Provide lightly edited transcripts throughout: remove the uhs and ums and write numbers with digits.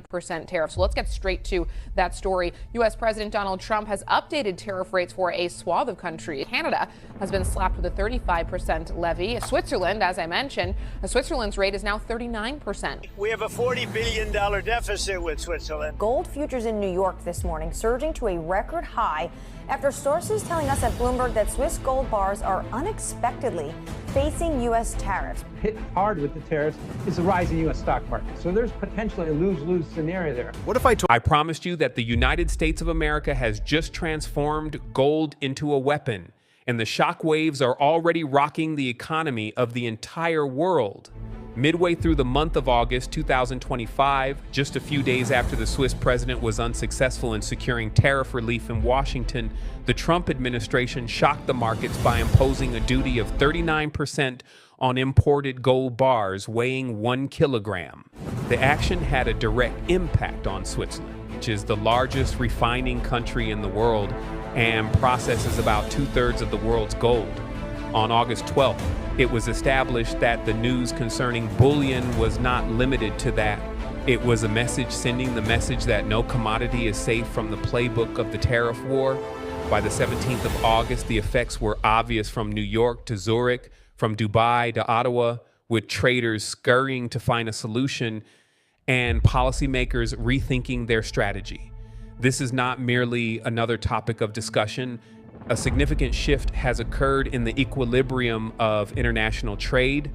39% tariff. So let's get straight to that story. U.S. President Donald Trump has updated tariff rates for a swath of countries. Canada has been slapped with a 35% levy. Switzerland, as I mentioned, Switzerland's rate is now 39%. We have a $40 billion deficit with Switzerland. Gold futures in New York this morning surging to a record high after sources telling us at Bloomberg that Swiss gold bars are unexpectedly facing U.S. tariffs. Hit hard with the tariffs is the rise in U.S. stock market. So there's potentially a lose-lose scenario there. What if I promised you that the United States of America has just transformed gold into a weapon, and the shockwaves are already rocking the economy of the entire world? Midway through the month of August 2025, just a few days after the Swiss president was unsuccessful in securing tariff relief in Washington, the Trump administration shocked the markets by imposing a duty of 39% on imported gold bars weighing 1 kilogram. The action had a direct impact on Switzerland, which is the largest refining country in the world and processes about 2/3 of the world's gold. On August 12th, it was established that the news concerning bullion was not limited to that. It was a message sending the message that no commodity is safe from the playbook of the tariff war. By the 17th of August, the effects were obvious from New York to Zurich, from Dubai to Ottawa, with traders scurrying to find a solution and policymakers rethinking their strategy. This is not merely another topic of discussion. A significant shift has occurred in the equilibrium of international trade.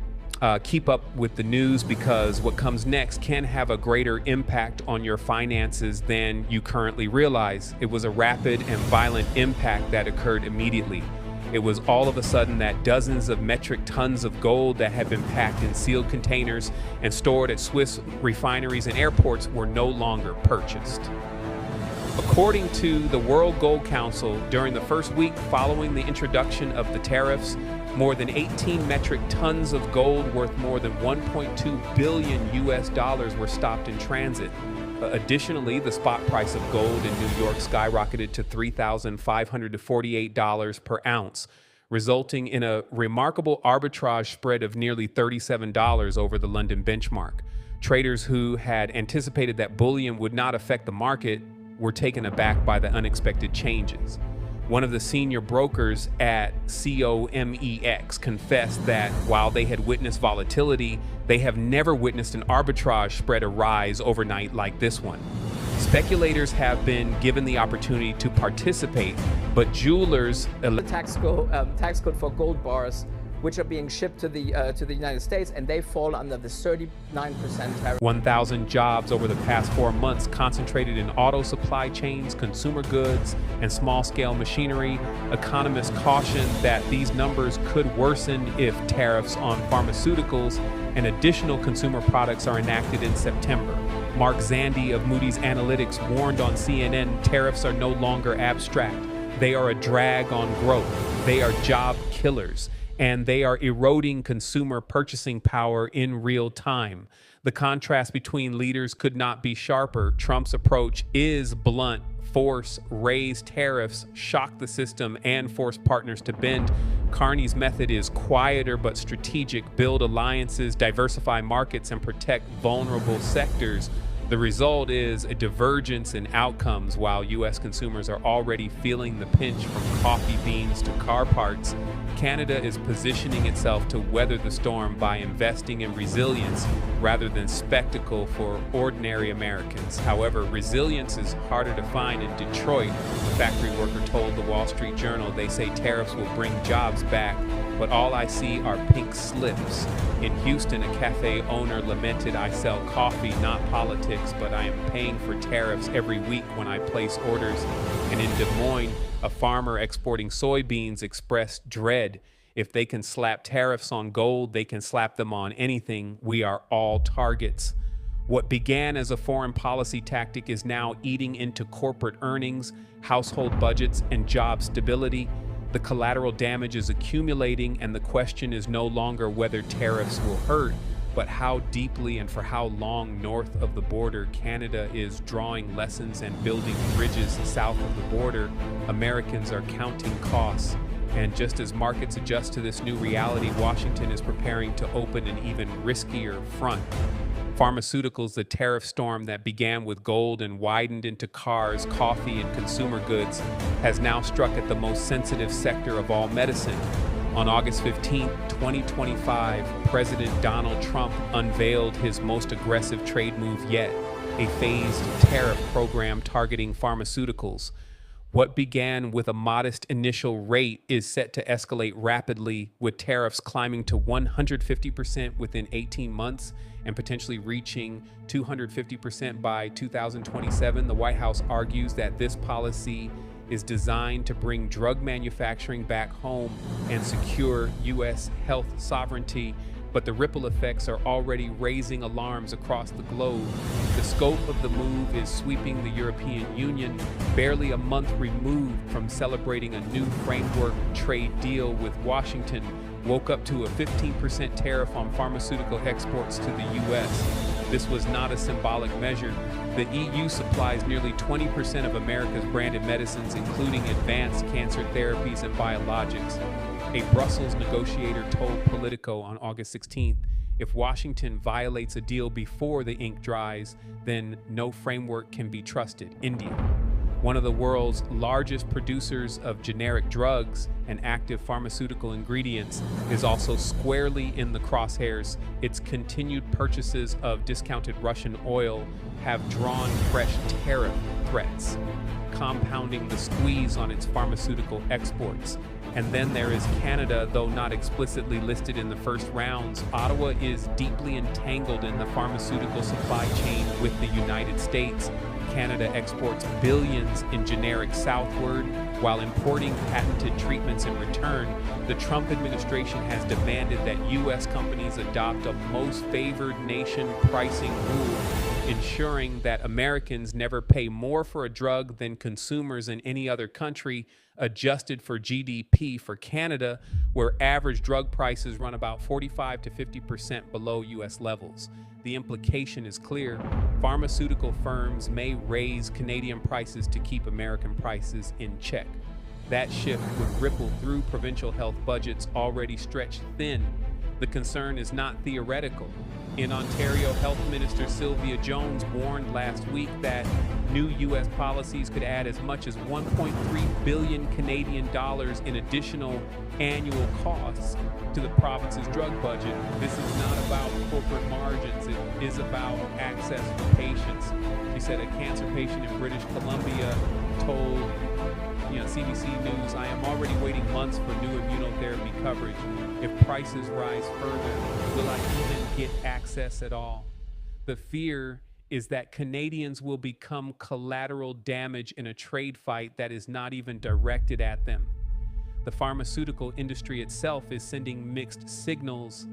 Keep up with the news, because what comes next can have a greater impact on your finances than you currently realize. It was a rapid and violent impact that occurred immediately. It was all of a sudden that dozens of metric tons of gold that had been packed in sealed containers and stored at Swiss refineries and airports were no longer purchased. According to the World Gold Council, during the first week following the introduction of the tariffs, more than 18 metric tons of gold worth more than $1.2 billion were stopped in transit. Additionally, the spot price of gold in New York skyrocketed to $3,548 per ounce, resulting in a remarkable arbitrage spread of nearly $37 over the London benchmark. Traders who had anticipated that bullion would not affect the market were taken aback by the unexpected changes. One of the senior brokers at COMEX confessed that while they had witnessed volatility, they have never witnessed an arbitrage spread a rise overnight like this one. Speculators have been given the opportunity to participate, but jewelers... The tax code for gold bars, which are being shipped to the United States, and they fall under the 39% tariff. 1,000 jobs over the past 4 months concentrated in auto supply chains, consumer goods, and small-scale machinery. Economists caution that these numbers could worsen if tariffs on pharmaceuticals and additional consumer products are enacted in September. Mark Zandi of Moody's Analytics warned on CNN, tariffs are no longer abstract. They are a drag on growth. They are job killers, and they are eroding consumer purchasing power in real time. The contrast between leaders could not be sharper. Trump's approach is blunt: force, raise tariffs, shock the system, and force partners to bend. Carney's method is quieter but strategic: build alliances, diversify markets, and protect vulnerable sectors. The result is a divergence in outcomes. While U.S. consumers are already feeling the pinch from coffee beans to car parts, Canada is positioning itself to weather the storm by investing in resilience rather than spectacle for ordinary Americans. However, resilience is harder to find in Detroit. A factory worker told the Wall Street Journal they say tariffs will bring jobs back, but all I see are pink slips. In Houston, a cafe owner lamented, "I sell coffee, not politics, but I am paying for tariffs every week when I place orders." And in Des Moines, a farmer exporting soybeans expressed dread. If they can slap tariffs on gold, they can slap them on anything. We are all targets. What began as a foreign policy tactic is now eating into corporate earnings, household budgets, and job stability. The collateral damage is accumulating, and the question is no longer whether tariffs will hurt, but how deeply and for how long north of the border. Canada is drawing lessons and building bridges south of the border. Americans are counting costs. And just as markets adjust to this new reality, Washington is preparing to open an even riskier front. Pharmaceuticals, the tariff storm that began with gold and widened into cars, coffee, and consumer goods, has now struck at the most sensitive sector of all medicine. On August 15, 2025, President Donald Trump unveiled his most aggressive trade move yet, a phased tariff program targeting pharmaceuticals. What began with a modest initial rate is set to escalate rapidly, with tariffs climbing to 150% within 18 months and potentially reaching 250% by 2027. The White House argues that this policy is designed to bring drug manufacturing back home and secure U.S. health sovereignty, but the ripple effects are already raising alarms across the globe. The scope of the move is sweeping the European Union, barely a month removed from celebrating a new framework trade deal with Washington, woke up to a 15% tariff on pharmaceutical exports to the U.S. This was not a symbolic measure. The EU supplies nearly 20% of America's branded medicines, including advanced cancer therapies and biologics. A Brussels negotiator told Politico on August 16th, if Washington violates a deal before the ink dries, then no framework can be trusted. India, one of the world's largest producers of generic drugs and active pharmaceutical ingredients, is also squarely in the crosshairs. Its continued purchases of discounted Russian oil have drawn fresh tariff threats, compounding the squeeze on its pharmaceutical exports. And then there is Canada, though not explicitly listed in the first rounds. Ottawa is deeply entangled in the pharmaceutical supply chain with the United States. Canada exports billions in generic southward while importing patented treatments in return. The Trump administration has demanded that U.S. companies adopt a most favored nation pricing rule, ensuring that Americans never pay more for a drug than consumers in any other country, adjusted for GDP. For Canada, where average drug prices run about 45 to 50% below U.S. levels. The implication is clear. Pharmaceutical firms may raise Canadian prices to keep American prices in check. That shift would ripple through provincial health budgets already stretched thin. The concern is not theoretical. In Ontario, Health Minister Sylvia Jones warned last week that new U.S. policies could add as much as 1.3 billion Canadian dollars in additional annual costs to the province's drug budget. This is not about corporate margins. It is about access for patients. She said a cancer patient in British Columbia told CBC News, I am already waiting months for new immunotherapy coverage. If prices rise further, will I even get access at all? The fear is that Canadians will become collateral damage in a trade fight that is not even directed at them. The pharmaceutical industry itself is sending mixed signals.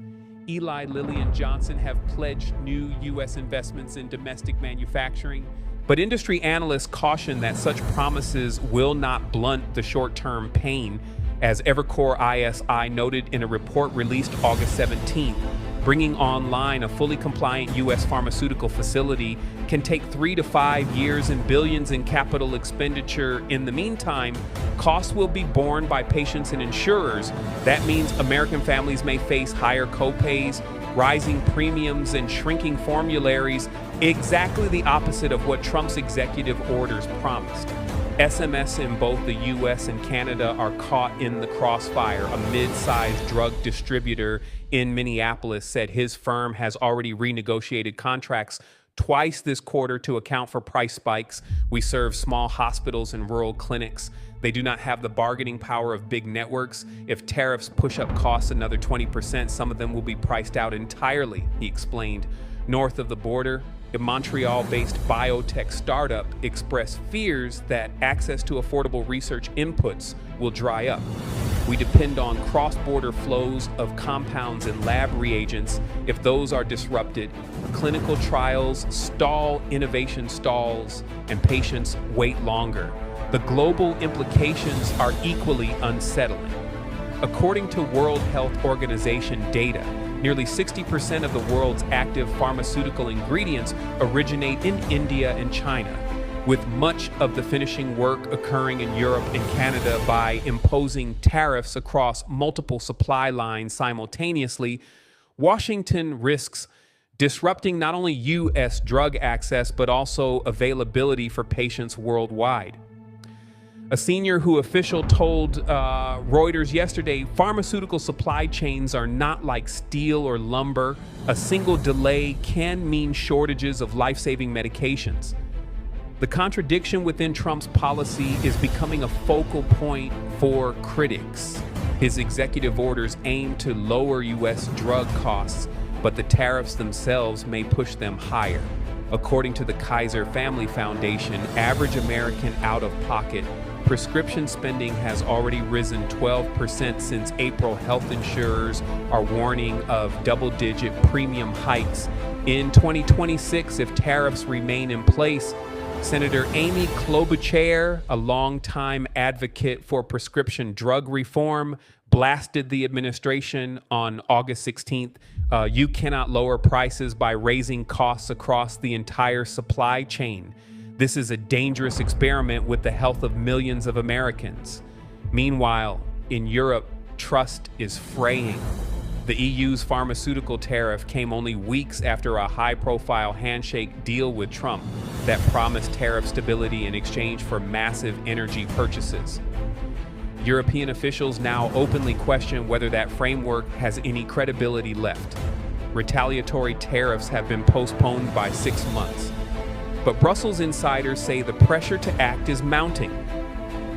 Eli Lilly and Johnson have pledged new U.S. investments in domestic manufacturing, but industry analysts caution that such promises will not blunt the short-term pain. As Evercore ISI noted in a report released August 17th, bringing online a fully compliant U.S. pharmaceutical facility can take 3 to 5 years and billions in capital expenditure. In the meantime, costs will be borne by patients and insurers. That means American families may face higher copays, rising premiums, and shrinking formularies, exactly the opposite of what Trump's executive orders promised. SMS in both the U.S. and Canada are caught in the crossfire. A mid-sized drug distributor in Minneapolis said his firm has already renegotiated contracts twice this quarter to account for price spikes. We serve small hospitals and rural clinics. They do not have the bargaining power of big networks. If tariffs push up costs another 20%, some of them will be priced out entirely, he explained. North of the border, a Montreal-based biotech startup expressed fears that access to affordable research inputs will dry up. We depend on cross-border flows of compounds and lab reagents. If those are disrupted, clinical trials stall, innovation stalls, and patients wait longer. The global implications are equally unsettling. According to World Health Organization data, nearly 60% of the world's active pharmaceutical ingredients originate in India and China. with much of the finishing work occurring in Europe and Canada by imposing tariffs across multiple supply lines simultaneously, Washington risks disrupting not only U.S. drug access, but also availability for patients worldwide. A senior WHO official told Reuters yesterday, pharmaceutical supply chains are not like steel or lumber. A single delay can mean shortages of life-saving medications. The contradiction within Trump's policy is becoming a focal point for critics. His executive orders aim to lower U.S. drug costs, but the tariffs themselves may push them higher. According to the Kaiser Family Foundation, average American out-of-pocket prescription spending has already risen 12% since April. Health insurers are warning of double-digit premium hikes in 2026 if tariffs remain in place. Senator Amy Klobuchar, a longtime advocate for prescription drug reform, blasted the administration on August 16th. You cannot lower prices by raising costs across the entire supply chain. This is a dangerous experiment with the health of millions of Americans. Meanwhile, in Europe, trust is fraying. The EU's pharmaceutical tariff came only weeks after a high-profile handshake deal with Trump that promised tariff stability in exchange for massive energy purchases. European officials now openly question whether that framework has any credibility left. Retaliatory tariffs have been postponed by 6 months. But Brussels insiders say the pressure to act is mounting.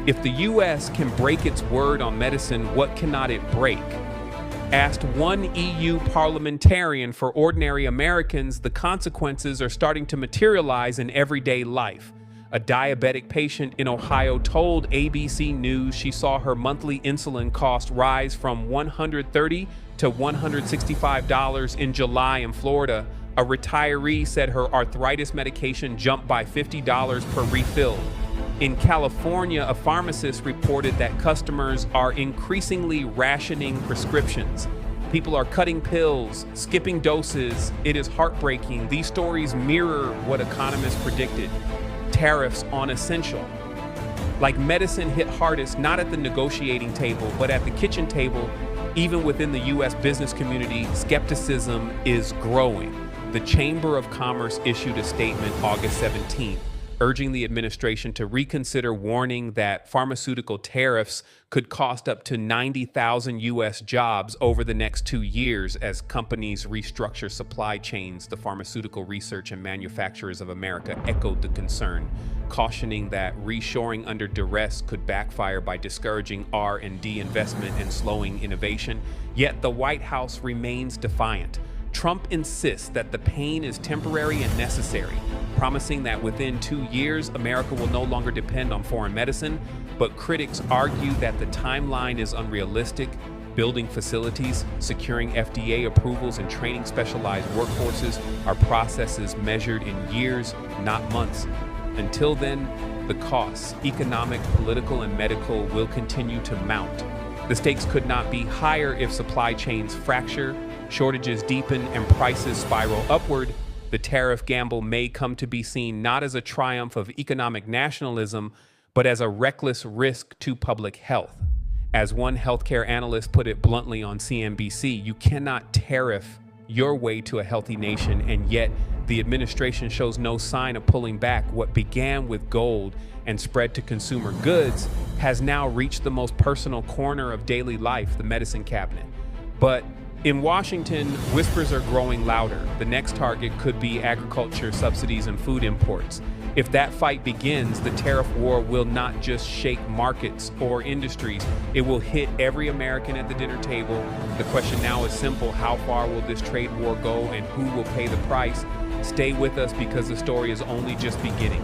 If the U.S. can break its word on medicine, what cannot it break? Asked one EU parliamentarian, for ordinary Americans, the consequences are starting to materialize in everyday life. A diabetic patient in Ohio told ABC News she saw her monthly insulin cost rise from $130 to $165 in July in Florida. A retiree said her arthritis medication jumped by $50 per refill. In California, a pharmacist reported that customers are increasingly rationing prescriptions. People are cutting pills, skipping doses. It is heartbreaking. These stories mirror what economists predicted. Tariffs on essential. Like medicine hit hardest not at the negotiating table, but at the kitchen table. Even within the U.S. business community, skepticism is growing. The Chamber of Commerce issued a statement August 17th, urging the administration to reconsider, warning that pharmaceutical tariffs could cost up to 90,000 U.S. jobs over the next 2 years as companies restructure supply chains. The Pharmaceutical Research and Manufacturers of America echoed the concern, cautioning that reshoring under duress could backfire by discouraging R&D investment and slowing innovation. Yet the White House remains defiant. Trump insists that the pain is temporary and necessary, promising that within 2 years, America will no longer depend on foreign medicine. But critics argue that the timeline is unrealistic. Building facilities, securing FDA approvals, and training specialized workforces are processes measured in years, not months. Until then, the costs, economic, political, and medical, will continue to mount. The stakes could not be higher if supply chains fracture, shortages deepen, and prices spiral upward. The tariff gamble may come to be seen not as a triumph of economic nationalism, but as a reckless risk to public health. As one healthcare analyst put it bluntly on CNBC, you cannot tariff your way to a healthy nation, and yet the administration shows no sign of pulling back. What began with gold and spread to consumer goods has now reached the most personal corner of daily life, the medicine cabinet. But in Washington, whispers are growing louder. The next target could be agriculture subsidies and food imports. If that fight begins, the tariff war will not just shake markets or industries, it will hit every American at the dinner table. The question now is simple: how far will this trade war go, and who will pay the price? Stay with us, because the story is only just beginning.